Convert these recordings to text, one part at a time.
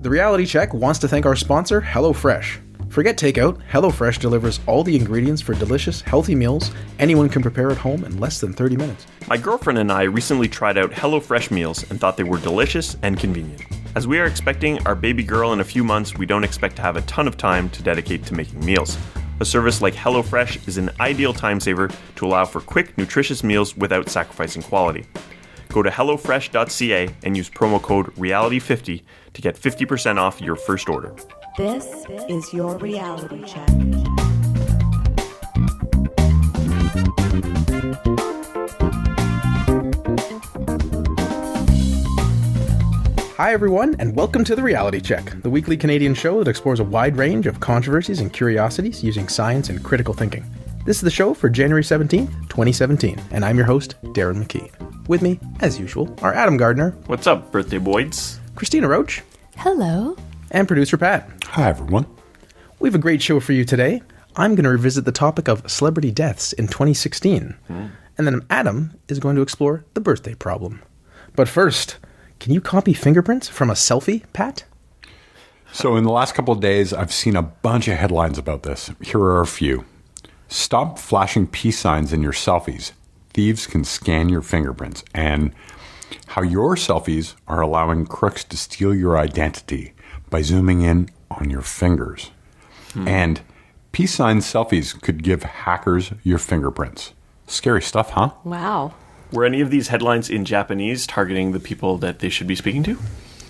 The Reality Check wants to thank our sponsor, HelloFresh. Forget takeout, HelloFresh delivers all the ingredients for delicious, healthy meals anyone can prepare at home in less than 30 minutes. My girlfriend and I recently tried out HelloFresh meals and thought they were delicious and convenient. As we are expecting our baby girl in a few months, we don't expect to have a ton of time to dedicate to making meals. A service like HelloFresh is an ideal time saver to allow for quick, nutritious meals without sacrificing quality. Go to hellofresh.ca and use promo code REALITY50 to get 50% off your first order. This is your reality check. Hi everyone, and welcome to The Reality Check, the weekly Canadian show that explores a wide range of controversies and curiosities using science and critical thinking. This is the show for January 17th, 2017, and I'm your host, Darren McKee. With me, as usual, are Adam Gardner. What's up, birthday boys? Christina Roach. Hello. And producer Pat. Hi, everyone. We have a great show for you today. I'm going to revisit the topic of celebrity deaths in 2016. And then Adam is going to explore the birthday problem. But first, can you copy fingerprints from a selfie, Pat? So in the last couple of days, I've seen a bunch of headlines about this. Here are a few. Stop flashing peace signs in your selfies. Thieves can scan your fingerprints. And how your selfies are allowing crooks to steal your identity by zooming in on your fingers. And peace sign selfies could give hackers your fingerprints. Scary stuff, huh? Wow. Were any of these headlines in Japanese targeting the people that they should be speaking to?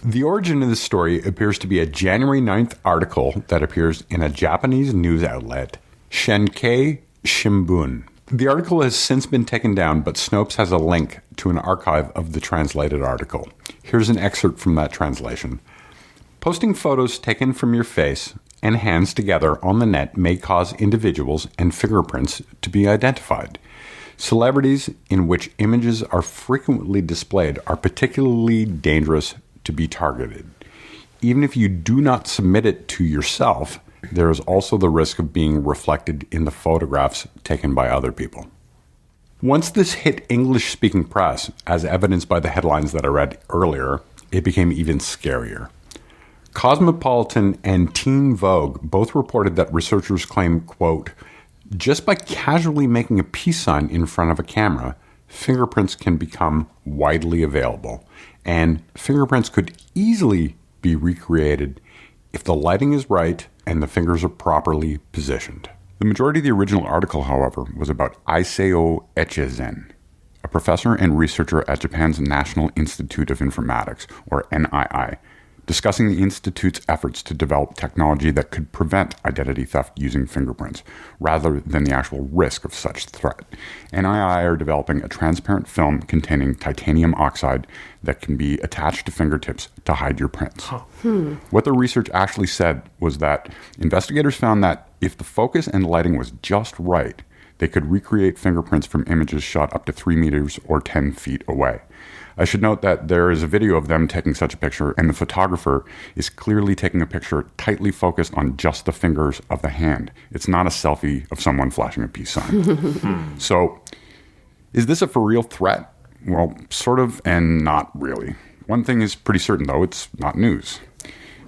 The origin of this story appears to be a January 9th article that appears in a Japanese news outlet, Shinkei Shimbun. The article has since been taken down, but Snopes has a link to an archive of the translated article. Here's an excerpt from that translation. Posting photos taken from your face and hands together on the net may cause individuals and fingerprints to be identified. Celebrities in which images are frequently displayed are particularly dangerous to be targeted. Even if you do not submit it to yourself, there is also the risk of being reflected in the photographs taken by other people. Once this hit English-speaking press, as evidenced by the headlines that I read earlier, it became even scarier. Cosmopolitan and Teen Vogue both reported that researchers claim, quote, just by casually making a peace sign in front of a camera, fingerprints can become widely available, and fingerprints could easily be recreated if the lighting is right and the fingers are properly positioned. The majority of the original article, however, was about Isao Echizen, a professor and researcher at Japan's National Institute of Informatics, or NII, discussing the institute's efforts to develop technology that could prevent identity theft using fingerprints, rather than the actual risk of such threat. NII are developing a transparent film containing titanium oxide that can be attached to fingertips to hide your prints. What the research actually said was that investigators found that if the focus and lighting was just right, they could recreate fingerprints from images shot up to 3 meters or 10 feet away. I should note that there is a video of them taking such a picture, and the photographer is clearly taking a picture tightly focused on just the fingers of the hand. It's not a selfie of someone flashing a peace sign. So, is this a for real threat? Well, sort of and not really. One thing is pretty certain, though, it's not news.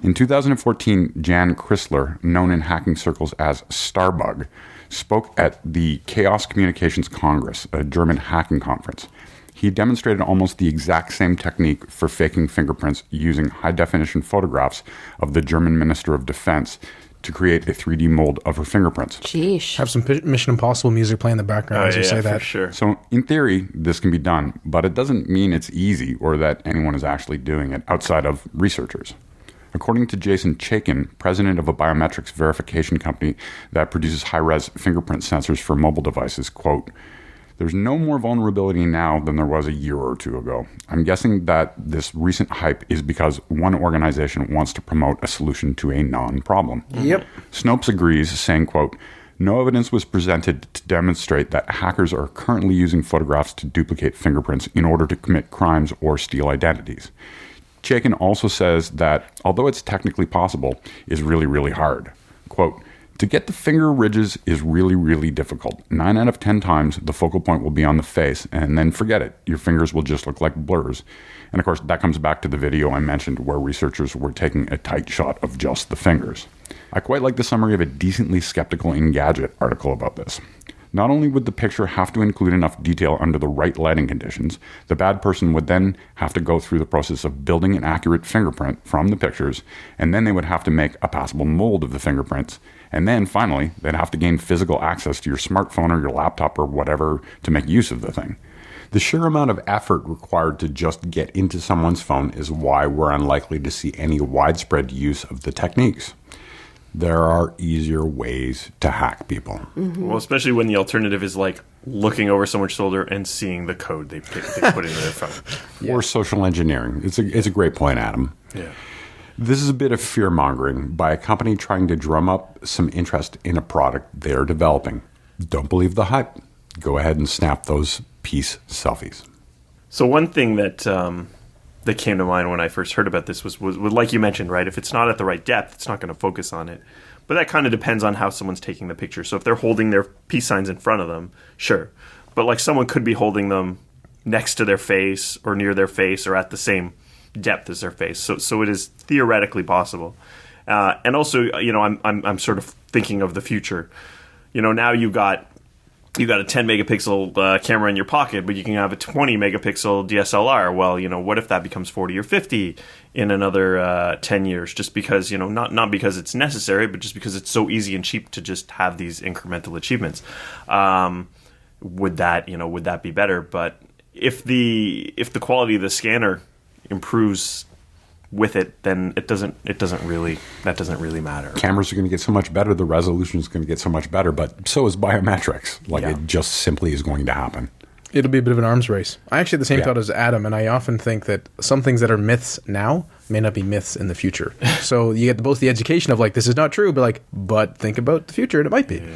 In 2014, Jan Chrysler, known in hacking circles as Starbug, spoke at the Chaos Communications Congress, a German hacking conference. He demonstrated almost the exact same technique for faking fingerprints using high-definition photographs of the German Minister of Defense to create a 3D mold of her fingerprints. Sheesh. Have some Mission Impossible music play in the background as you say that. For sure. So in theory, this can be done, but it doesn't mean it's easy or that anyone is actually doing it outside of researchers. According to Jason Chaikin, president of a biometrics verification company that produces high-res fingerprint sensors for mobile devices, quote, there's no more vulnerability now than there was a year or two ago. I'm guessing that this recent hype is because one organization wants to promote a solution to a non-problem. Yep. Snopes agrees, saying, quote, no evidence was presented to demonstrate that hackers are currently using photographs to duplicate fingerprints in order to commit crimes or steal identities. Chaikin also says that, although it's technically possible, it's really, really hard. Quote, To get the finger ridges is really, really difficult. 9 out of 10 times, the focal point will be on the face, and then forget it. Your fingers will just look like blurs. And of course, that comes back to the video I mentioned where researchers were taking a tight shot of just the fingers. I quite like the summary of a decently skeptical Engadget article about this. Not only would the picture have to include enough detail under the right lighting conditions, the bad person would then have to go through the process of building an accurate fingerprint from the pictures, and then they would have to make a passable mold of the fingerprints, and then finally, they'd have to gain physical access to your smartphone or your laptop or whatever to make use of the thing. The sheer amount of effort required to just get into someone's phone is why we're unlikely to see any widespread use of the techniques. There are easier ways to hack people. Mm-hmm. Well, especially when the alternative is like looking over someone's shoulder and seeing the code they put into their phone. Or social engineering. It's a great point, Adam. Yeah. This is a bit of fear-mongering by a company trying to drum up some interest in a product they're developing. Don't believe the hype. Go ahead and snap those peace selfies. So one thing that came to mind when I first heard about this was like you mentioned, right? If it's not at the right depth, it's not going to focus on it. But that kind of depends on how someone's taking the picture. So if they're holding their peace signs in front of them, sure. But like someone could be holding them next to their face or near their face or at the same depth as their face. So it is theoretically possible. And also, I'm sort of thinking of the future. Now you got a 10 megapixel camera in your pocket, but you can have a 20 megapixel DSLR. Well, what if that becomes 40 or 50 in another 10 years? Just because, not because it's necessary, but just because it's so easy and cheap to just have these incremental achievements. Would that be better? But if the quality of the scanner improves with it, then that doesn't really matter. Cameras are going to get so much better, the resolution is going to get so much better, but so is biometrics. It just simply is going to happen. It'll be a bit of an arms race. I actually had the same thought as Adam, and I often think that some things that are myths now may not be myths in the future. So you get both the education of this is not true, but think about the future and it might be. Yeah.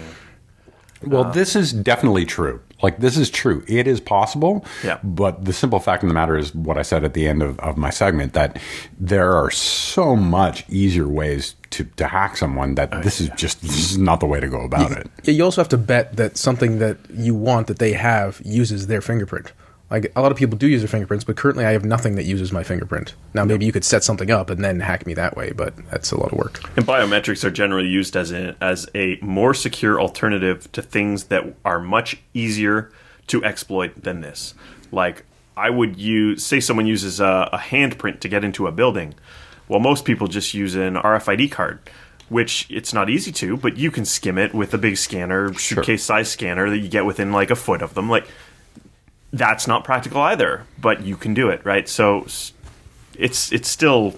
Well, this is definitely true. This is true. It is possible. Yeah. But the simple fact of the matter is what I said at the end of my segment, that there are so much easier ways to hack someone that this is not the way to go about it. You also have to bet that something that you want that they have uses their fingerprint. A lot of people do use their fingerprints, but currently I have nothing that uses my fingerprint. Now, maybe you could set something up and then hack me that way, but that's a lot of work. And biometrics are generally used as a more secure alternative to things that are much easier to exploit than this. I would say someone uses a handprint to get into a building. Well, most people just use an RFID card, which it's not easy to, but you can skim it with a big scanner, suitcase-sized scanner that you get within a foot of them. That's not practical either, but you can do it, right? So it's still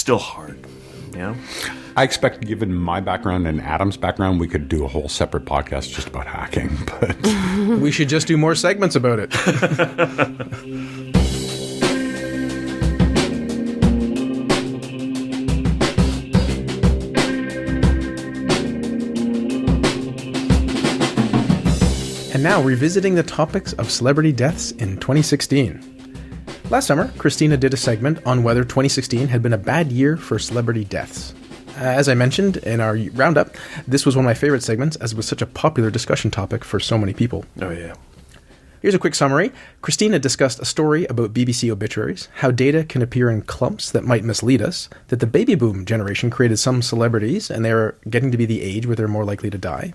hard, I expect, given my background and Adam's background, we could do a whole separate podcast just about hacking. But we should just do more segments about it. And now, revisiting the topics of celebrity deaths in 2016. Last summer, Christina did a segment on whether 2016 had been a bad year for celebrity deaths. As I mentioned in our roundup, this was one of my favorite segments as it was such a popular discussion topic for so many people. Oh, yeah. Here's a quick summary. Christina discussed a story about BBC obituaries, how data can appear in clumps that might mislead us, that the baby boom generation created some celebrities and they're getting to be the age where they're more likely to die,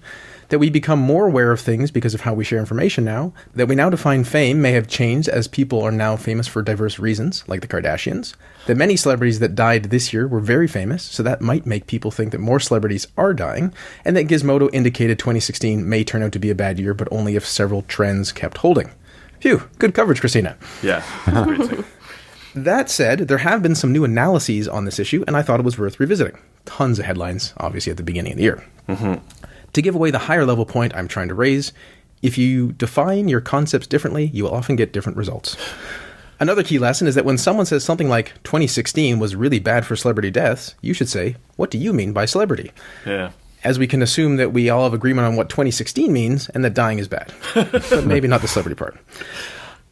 that we become more aware of things because of how we share information now, that we now define fame may have changed as people are now famous for diverse reasons, like the Kardashians, that many celebrities that died this year were very famous, so that might make people think that more celebrities are dying, and that Gizmodo indicated 2016 may turn out to be a bad year, but only if several trends kept holding. Phew, good coverage, Christina. Yeah, that's great too. That said, there have been some new analyses on this issue, and I thought it was worth revisiting. Tons of headlines, obviously, at the beginning of the year. Mm-hmm. To give away the higher level point I'm trying to raise, if you define your concepts differently, you will often get different results. Another key lesson is that when someone says something like 2016 was really bad for celebrity deaths, you should say, what do you mean by celebrity? Yeah. As we can assume that we all have agreement on what 2016 means and that dying is bad. But maybe not the celebrity part.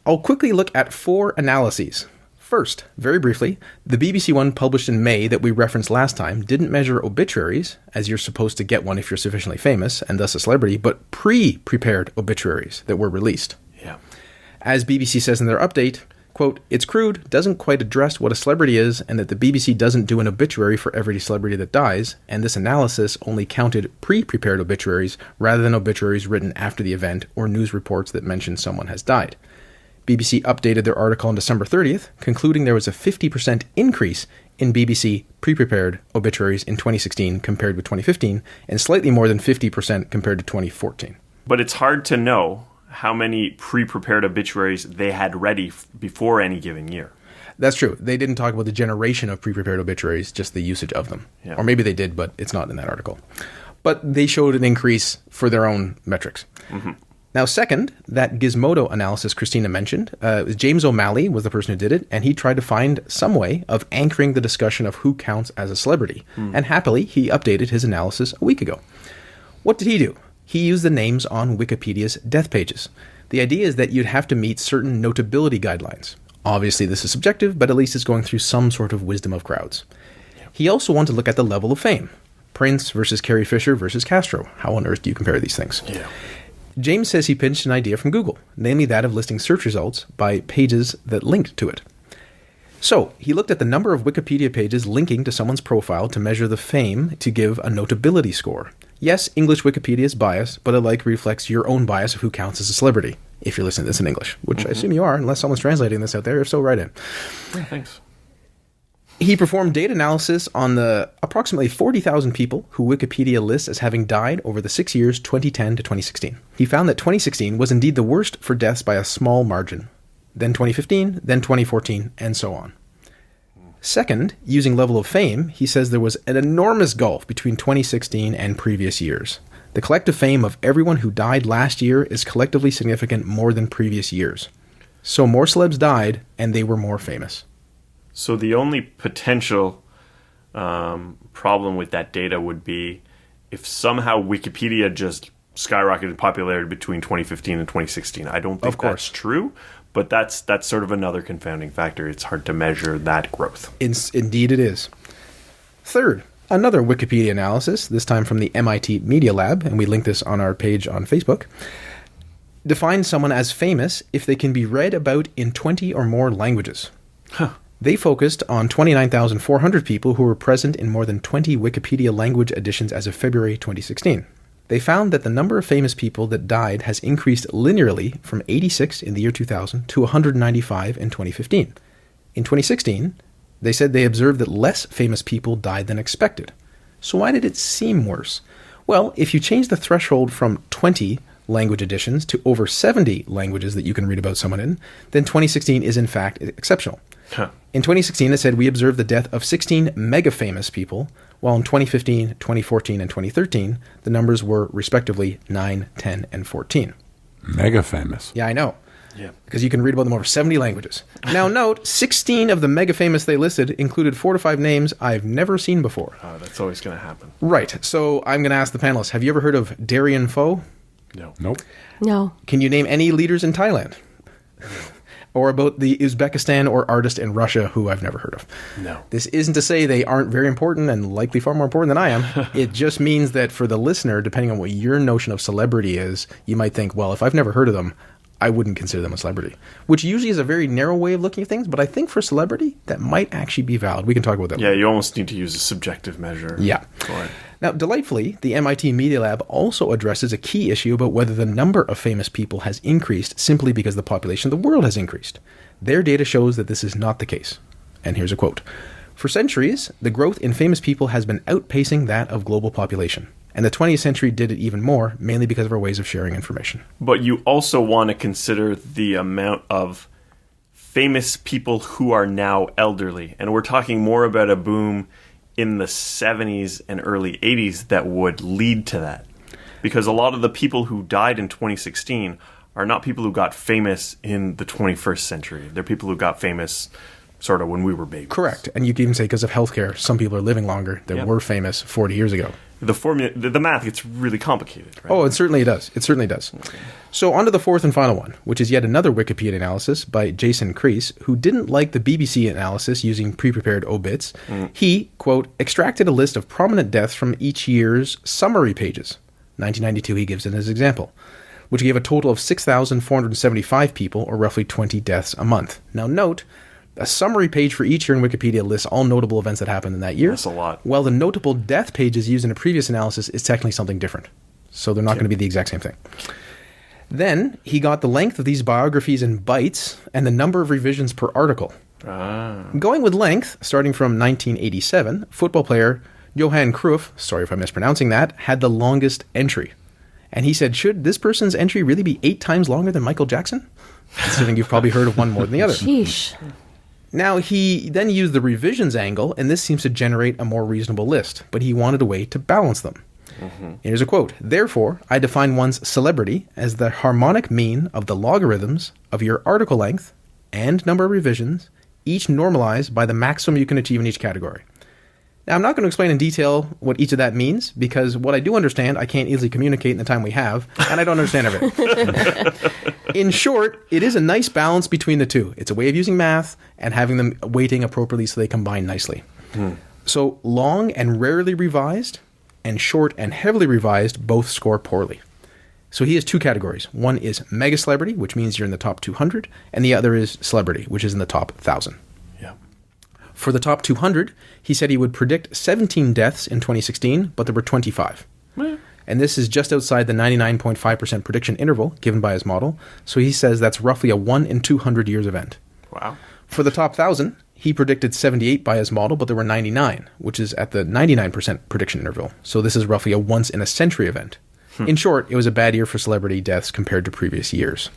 I'll quickly look at 4 analyses. First, very briefly, the BBC one published in May that we referenced last time didn't measure obituaries, as you're supposed to get one if you're sufficiently famous and thus a celebrity, but pre-prepared obituaries that were released. Yeah. As BBC says in their update, quote, "It's crude, doesn't quite address what a celebrity is, and that the BBC doesn't do an obituary for every celebrity that dies, and this analysis only counted pre-prepared obituaries rather than obituaries written after the event or news reports that mention someone has died." BBC updated their article on December 30th, concluding there was a 50% increase in BBC pre-prepared obituaries in 2016 compared with 2015, and slightly more than 50% compared to 2014. But it's hard to know how many pre-prepared obituaries they had ready before any given year. That's true. They didn't talk about the generation of pre-prepared obituaries, just the usage of them. Yeah. Or maybe they did, but it's not in that article. But they showed an increase for their own metrics. Mm-hmm. Now, second, that Gizmodo analysis Christina mentioned, James O'Malley was the person who did it, and he tried to find some way of anchoring the discussion of who counts as a celebrity. And happily, he updated his analysis a week ago. What did he do? He used the names on Wikipedia's death pages. The idea is that you'd have to meet certain notability guidelines. Obviously, this is subjective, but at least it's going through some sort of wisdom of crowds. Yep. He also wanted to look at the level of fame. Prince versus Carrie Fisher versus Castro. How on earth do you compare these things? Yeah. James says he pinched an idea from Google, namely that of listing search results by pages that linked to it. So, he looked at the number of Wikipedia pages linking to someone's profile to measure the fame to give a notability score. Yes, English Wikipedia is biased, but it likely reflects your own bias of who counts as a celebrity, if you're listening to this in English, which I assume you are, unless someone's translating this out there. If so, write in. Yeah, thanks. He performed data analysis on the approximately 40,000 people who Wikipedia lists as having died over the 6 years 2010 to 2016. He found that 2016 was indeed the worst for deaths by a small margin. Then 2015, then 2014, and so on. Second, using level of fame, he says there was an enormous gulf between 2016 and previous years. The collective fame of everyone who died last year is collectively significant more than previous years. So more celebs died, and they were more famous. So the only potential problem with that data would be if somehow Wikipedia just skyrocketed in popularity between 2015 and 2016. I don't think that's true, but that's sort of another confounding factor. It's hard to measure that growth. Indeed it is. Third, another Wikipedia analysis, this time from the MIT Media Lab, and we link this on our page on Facebook, defines someone as famous if they can be read about in 20 or more languages. Huh. They focused on 29,400 people who were present in more than 20 Wikipedia language editions as of February 2016. They found that the number of famous people that died has increased linearly from 86 in the year 2000 to 195 in 2015. In 2016, they said they observed that less famous people died than expected. So why did it seem worse? Well, if you change the threshold from 20 language editions to over 70 languages that you can read about someone in, then 2016 is in fact exceptional. Huh. In 2016, it said we observed the death of 16 mega-famous people, while in 2015, 2014, and 2013, the numbers were respectively 9, 10, and 14. Mega-famous. Yeah, I know. Yeah. Because you can read about them over 70 languages. Now note, 16 of the mega-famous they listed included 4 to 5 names I've never seen before. Oh, that's always going to happen. Right, so I'm going to ask the panelists, have you ever heard of Darren Foe? No. Nope. No. Can you name any leaders in Thailand? Or about the Uzbekistan or artist in Russia who I've never heard of. No. This isn't to say they aren't very important and likely far more important than I am. It just means that for the listener, depending on what your notion of celebrity is, you might think, well, if I've never heard of them, I wouldn't consider them a celebrity. Which usually is a very narrow way of looking at things, but I think for celebrity, that might actually be valid. We can talk about that. Yeah, you almost need to use a subjective measure. Yeah. Go ahead. Now, delightfully, the MIT Media Lab also addresses a key issue about whether the number of famous people has increased simply because the population of the world has increased. Their data shows that this is not the case. And here's a quote. For centuries, the growth in famous people has been outpacing that of global population. And the 20th century did it even more, mainly because of our ways of sharing information. But you also want to consider the amount of famous people who are now elderly. And we're talking more about a boom in the 70s and early 80s that would lead to that. Because a lot of the people who died in 2016 are not people who got famous in the 21st century. They're people who got famous sort of when we were babies. Correct. And you can even say because of healthcare, some people are living longer that were famous 40 years ago. the math gets really complicated, right? Oh, it certainly does. It certainly does. Okay. So on to the fourth and final one, which is yet another Wikipedia analysis by Jason Crease, who didn't like the BBC analysis using pre-prepared obits. He, quote, extracted a list of prominent deaths from each year's summary pages. 1992 he gives it as example, which gave a total of 6,475 people, or roughly 20 deaths a month. Now note, a summary page for each year in Wikipedia lists all notable events that happened in that year. That's a lot. While the notable death pages used in a previous analysis is technically something different. So they're not going to be the exact same thing. Then he got the length of these biographies in bytes and the number of revisions per article. Going with length, starting from 1987, football player Johan Cruyff, sorry if I'm mispronouncing that, had the longest entry. And he said, should this person's entry really be 8 times longer than Michael Jackson? Considering you've probably heard of one more than the other. Sheesh. Now, he then used the revisions angle, and this seems to generate a more reasonable list, but he wanted a way to balance them. Here's a quote. Therefore, I define one's celebrity as the harmonic mean of the logarithms of your article length and number of revisions, each normalized by the maximum you can achieve in each category. Now, I'm not going to explain in detail what each of that means, because what I do understand, I can't easily communicate in the time we have, and I don't understand everything. In short, it is a nice balance between the two. It's a way of using math and having them weighting appropriately so they combine nicely. So long and rarely revised, and short and heavily revised both score poorly. So he has 2 categories. One is mega celebrity, which means you're in the top 200, and the other is celebrity, which is in the top 1,000. For the top 200, he said he would predict 17 deaths in 2016, but there were 25. And this is just outside the 99.5% prediction interval given by his model, so he says that's roughly a 1 in 200 years event. Wow. For the top 1,000, he predicted 78 by his model, but there were 99, which is at the 99% prediction interval. So this is roughly a once-in-a-century event. In short, it was a bad year for celebrity deaths compared to previous years.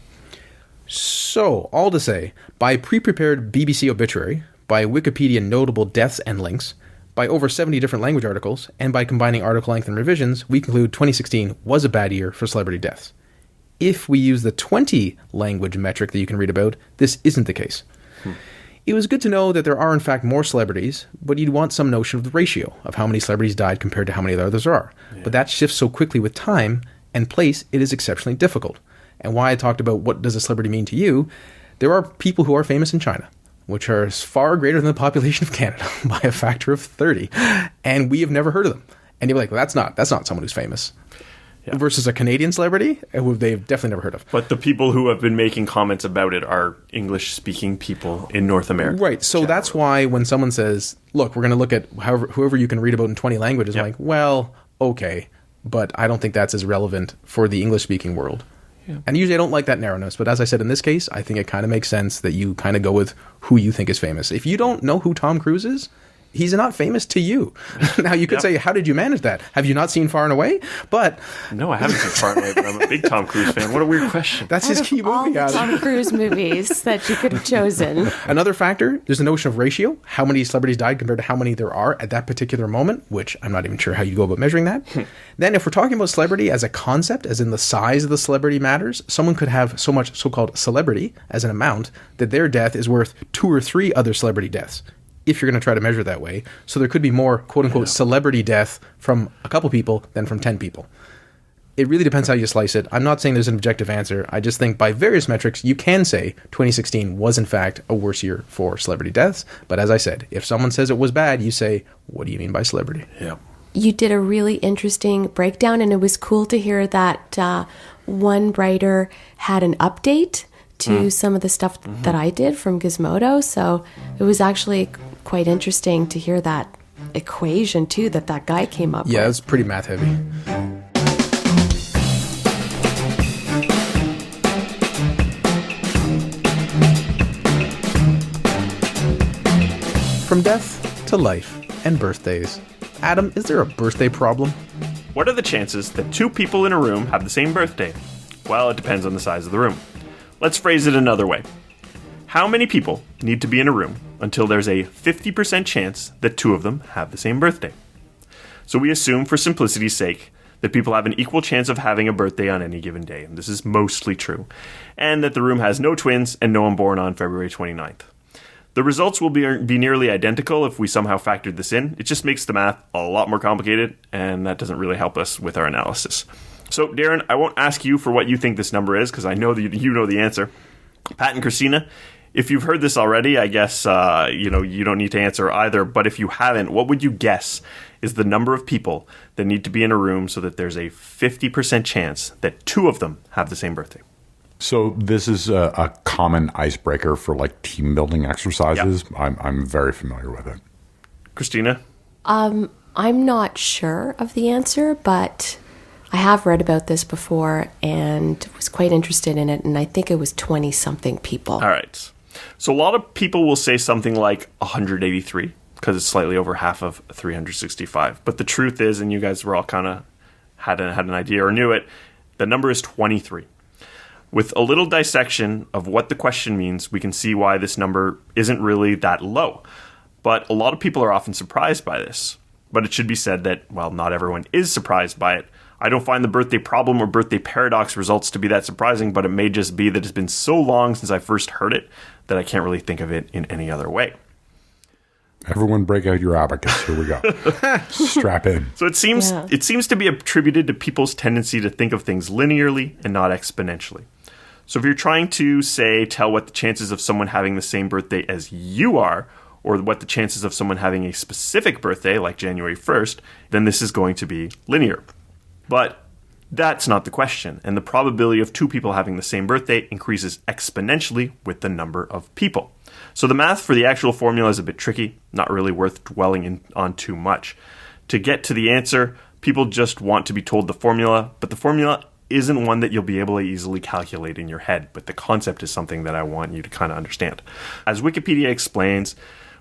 So, all to say, by pre-prepared BBC obituary, by Wikipedia notable deaths and links, by over 70 different language articles, and by combining article length and revisions, we conclude 2016 was a bad year for celebrity deaths. If we use the 20 language metric that you can read about, this isn't the case. It was good to know that there are in fact more celebrities, but you'd want some notion of the ratio of how many celebrities died compared to how many others there are. But that shifts so quickly with time and place, it is exceptionally difficult. And why I talked about what does a celebrity mean to you, there are people who are famous in China, which are far greater than the population of Canada by a factor of 30. And we have never heard of them. And you're like, well, that's not someone who's famous. Versus a Canadian celebrity, who they've definitely never heard of. But the people who have been making comments about it are English-speaking people in North America. Right. So that's why when someone says, look, we're going to look at whoever you can read about in 20 languages, I'm like, well, okay. But I don't think that's as relevant for the English-speaking world. And usually I don't like that narrowness, but as I said in this case, I think it kind of makes sense that you kind of go with who you think is famous. If you don't know who Tom Cruise is, he's not famous to you. Now, you could say, how did you manage that? Have you not seen Far and Away? But no, I haven't seen Far and Away, but I'm a big Tom Cruise fan. What a weird question. That's his key all movie. the Tom Cruise movies that you could have chosen. Another factor, there's a notion of ratio. How many celebrities died compared to how many there are at that particular moment, which I'm not even sure how you go about measuring that. Then if we're talking about celebrity as a concept, as in the size of the celebrity matters, someone could have so much so-called celebrity as an amount that their death is worth 2 or 3 other celebrity deaths, if you're going to try to measure that way. So there could be more quote-unquote celebrity death from a couple people than from 10 people. It really depends how you slice it. I'm not saying there's an objective answer. I just think by various metrics, you can say 2016 was in fact a worse year for celebrity deaths. But as I said, if someone says it was bad, you say, what do you mean by celebrity? Yeah. You did a really interesting breakdown, and it was cool to hear that one writer had an update to some of the stuff that I did from Gizmodo. So it was actually quite interesting to hear that equation too that guy came up with. Yeah, it's pretty math heavy. From death to life and birthdays. Adam, is there a birthday problem? What are the chances that 2 people in a room have the same birthday? Well, it depends on the size of the room. Let's phrase it another way. How many people need to be in a room until there's a 50% chance that 2 of them have the same birthday? So we assume, for simplicity's sake, that people have an equal chance of having a birthday on any given day, and this is mostly true, and that the room has no twins and no one born on February 29th. The results will be nearly identical if we somehow factored this in. It just makes the math a lot more complicated, and that doesn't really help us with our analysis. So, Darren, I won't ask you for what you think this number is, because I know that you know the answer. Pat and Christina, if you've heard this already, I guess you don't need to answer either. But if you haven't, what would you guess is the number of people that need to be in a room so that there's a 50% chance that two of them have the same birthday? So this is a common icebreaker for like team building exercises. Yep. I'm very familiar with it. Christina? I'm not sure of the answer, but I have read about this before and was quite interested in it, and I think it was 20-something people. All right. So a lot of people will say something like 183 because it's slightly over half of 365. But the truth is, and you guys were all kind of had an idea or knew it, the number is 23. With a little dissection of what the question means, we can see why this number isn't really that low. But a lot of people are often surprised by this. But it should be said that, well, not everyone is surprised by it. I don't find the birthday problem or birthday paradox results to be that surprising, but it may just be that it's been so long since I first heard it that I can't really think of it in any other way. Everyone break out your abacus. Here we go. Strap in. So it seems to be attributed to people's tendency to think of things linearly and not exponentially. So if you're trying to, say, tell what the chances of someone having the same birthday as you are, or what the chances of someone having a specific birthday, like January 1st, then this is going to be linear. But that's not the question, and the probability of two people having the same birthday increases exponentially with the number of people. So the math for the actual formula is a bit tricky, not really worth dwelling on too much. To get to the answer, people just want to be told the formula, but the formula isn't one that you'll be able to easily calculate in your head, but the concept is something that I want you to kind of understand. As Wikipedia explains,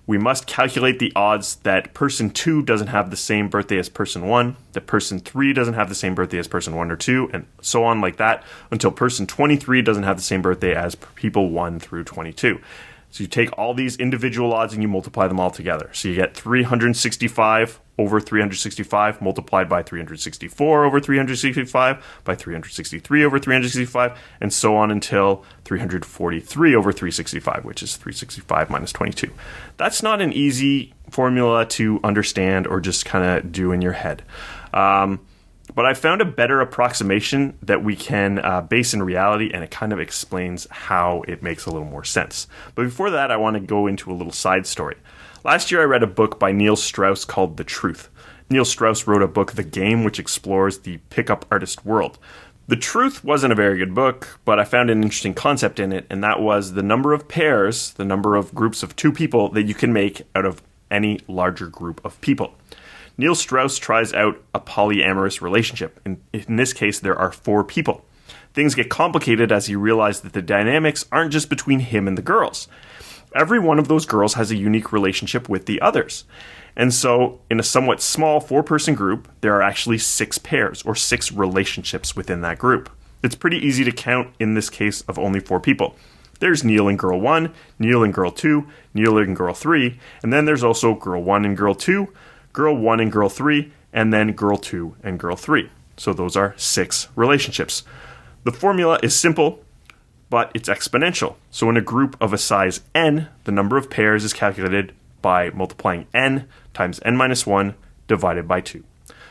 we must calculate the odds that person 2 doesn't have the same birthday as person 1, that person 3 doesn't have the same birthday as person 1 or 2, and so on like that, until person 23 doesn't have the same birthday as people 1 through 22. So you take all these individual odds and you multiply them all together. So you get 365 over 365 multiplied by 364 over 365 by 363 over 365, and so on until 343 over 365, which is 365 minus 22. That's not an easy formula to understand or just kind of do in your head. But I found a better approximation that we can base in reality, and it kind of explains how it makes a little more sense. But before that, I want to go into a little side story. Last year, I read a book by Neil Strauss called The Truth. Neil Strauss wrote a book, The Game, which explores the pickup artist world. The Truth wasn't a very good book, but I found an interesting concept in it, and that was the number of pairs, the number of groups of two people that you can make out of any larger group of people. Neil Strauss tries out a polyamorous relationship. In this case, there are 4 people. Things get complicated as he realizes that the dynamics aren't just between him and the girls. Every one of those girls has a unique relationship with the others. And so, in a somewhat small 4-person group, there are actually 6 pairs, or 6 relationships within that group. It's pretty easy to count in this case of only 4 people. There's Neil and girl 1, Neil and girl 2, Neil and girl 3, and then there's also girl 1 and girl 2, girl 1 and girl 3, and then girl 2 and girl 3. So those are 6 relationships. The formula is simple, but it's exponential. So in a group of a size n, the number of pairs is calculated by multiplying n times n minus 1 divided by 2.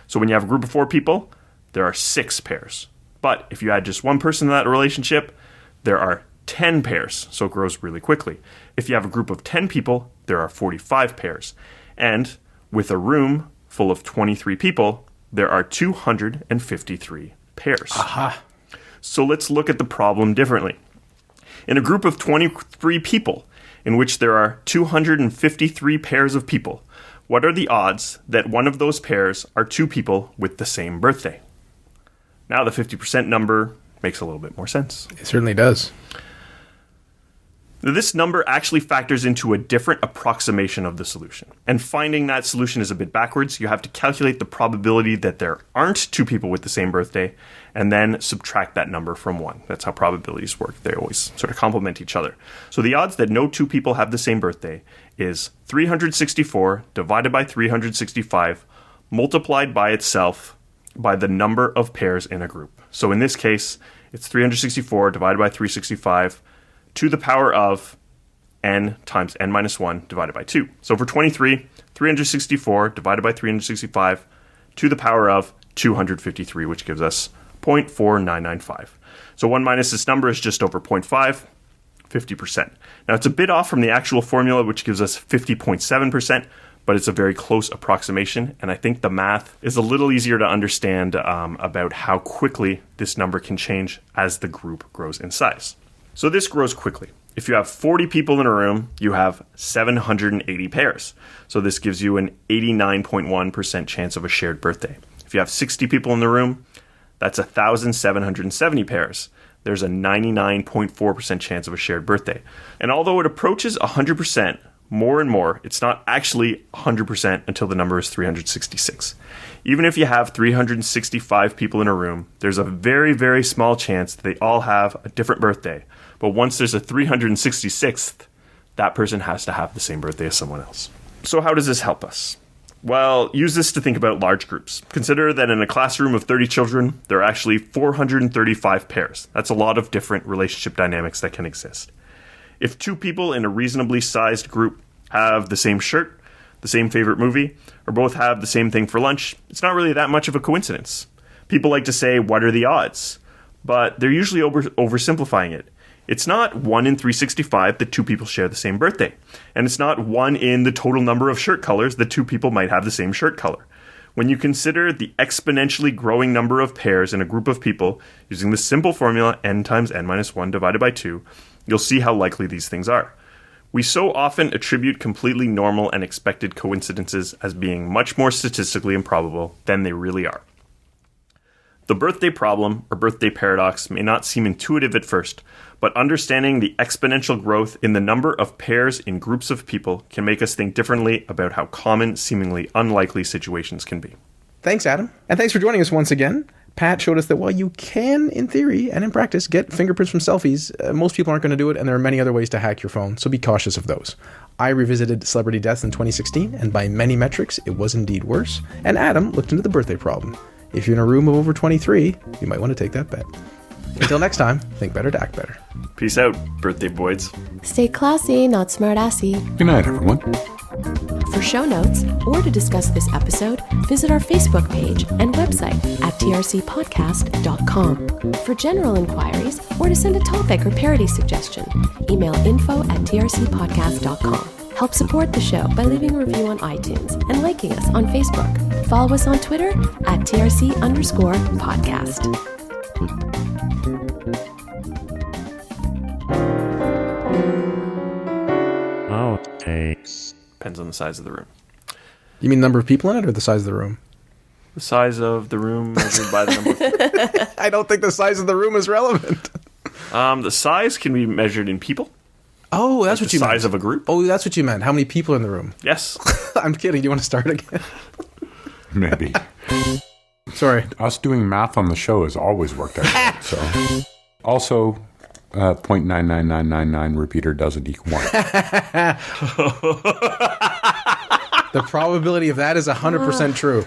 So when you have a group of 4 people, there are 6 pairs. But if you add just one person in that relationship, there are 10 pairs, so it grows really quickly. If you have a group of 10 people, there are 45 pairs. And with a room full of 23 people, there are 253 pairs. Aha. So let's look at the problem differently. In a group of 23 people, in which there are 253 pairs of people, what are the odds that one of those pairs are 2 people with the same birthday? Now the 50% number makes a little bit more sense. It certainly does. This number actually factors into a different approximation of the solution. And finding that solution is a bit backwards. You have to calculate the probability that there aren't 2 people with the same birthday, and then subtract that number from 1. That's how probabilities work. They always sort of complement each other. So the odds that no 2 people have the same birthday is 364 divided by 365 multiplied by itself by the number of pairs in a group. So in this case, it's 364 divided by 365 to the power of n times n minus 1 divided by 2. So for 23, 364 divided by 365 to the power of 253, which gives us 0.4995. So 1 minus this number is just over 0.5, 50%. Now it's a bit off from the actual formula, which gives us 50.7%, but it's a very close approximation, and I think the math is a little easier to understand about how quickly this number can change as the group grows in size. So this grows quickly. If you have 40 people in a room, you have 780 pairs. So this gives you an 89.1% chance of a shared birthday. If you have 60 people in the room, that's 1,770 pairs. There's a 99.4% chance of a shared birthday. And although it approaches 100%, more and more, it's not actually 100% until the number is 366. Even if you have 365 people in a room, there's a very, very small chance that they all have a different birthday. But once there's a 366th, that person has to have the same birthday as someone else. So how does this help us? Well, use this to think about large groups. Consider that in a classroom of 30 children, there are actually 435 pairs. That's a lot of different relationship dynamics that can exist. If 2 people in a reasonably sized group have the same shirt, the same favorite movie, or both have the same thing for lunch, it's not really that much of a coincidence. People like to say, what are the odds? But they're usually oversimplifying it. It's not 1 in 365 that 2 people share the same birthday. And it's not 1 in the total number of shirt colors that 2 people might have the same shirt color. When you consider the exponentially growing number of pairs in a group of people, using the simple formula n times n minus 1 divided by 2, you'll see how likely these things are. We so often attribute completely normal and expected coincidences as being much more statistically improbable than they really are. The birthday problem, or birthday paradox, may not seem intuitive at first, but understanding the exponential growth in the number of pairs in groups of people can make us think differently about how common, seemingly unlikely situations can be. Thanks, Adam. And thanks for joining us once again. Pat showed us that while you can, in theory and in practice, get fingerprints from selfies, most people aren't going to do it, and there are many other ways to hack your phone, so be cautious of those. I revisited celebrity deaths in 2016, and by many metrics, it was indeed worse. And Adam looked into the birthday problem. If you're in a room of over 23, you might want to take that bet. Until next time, think better to act better. Peace out, birthday boys. Stay classy, not smart-assy. Good night, everyone. For show notes or to discuss this episode, visit our Facebook page and website at trcpodcast.com. For general inquiries or to send a topic or parody suggestion, email info@trcpodcast.com. Help support the show by leaving a review on iTunes and liking us on Facebook. Follow us on Twitter at TRC_podcast. Outtakes. Depends on the size of the room. You mean the number of people in it or the size of the room? The size of the room measured by the number of I don't think the size of the room is relevant. The size can be measured in people. Oh, that's what you meant. The size of a group. Oh, that's what you meant. How many people are in the room? Yes. I'm kidding. Do you want to start again? Maybe. Sorry. Us doing math on the show has always worked out. So, also, 0.99999 repeater doesn't equal 1. The probability of that is 100% true.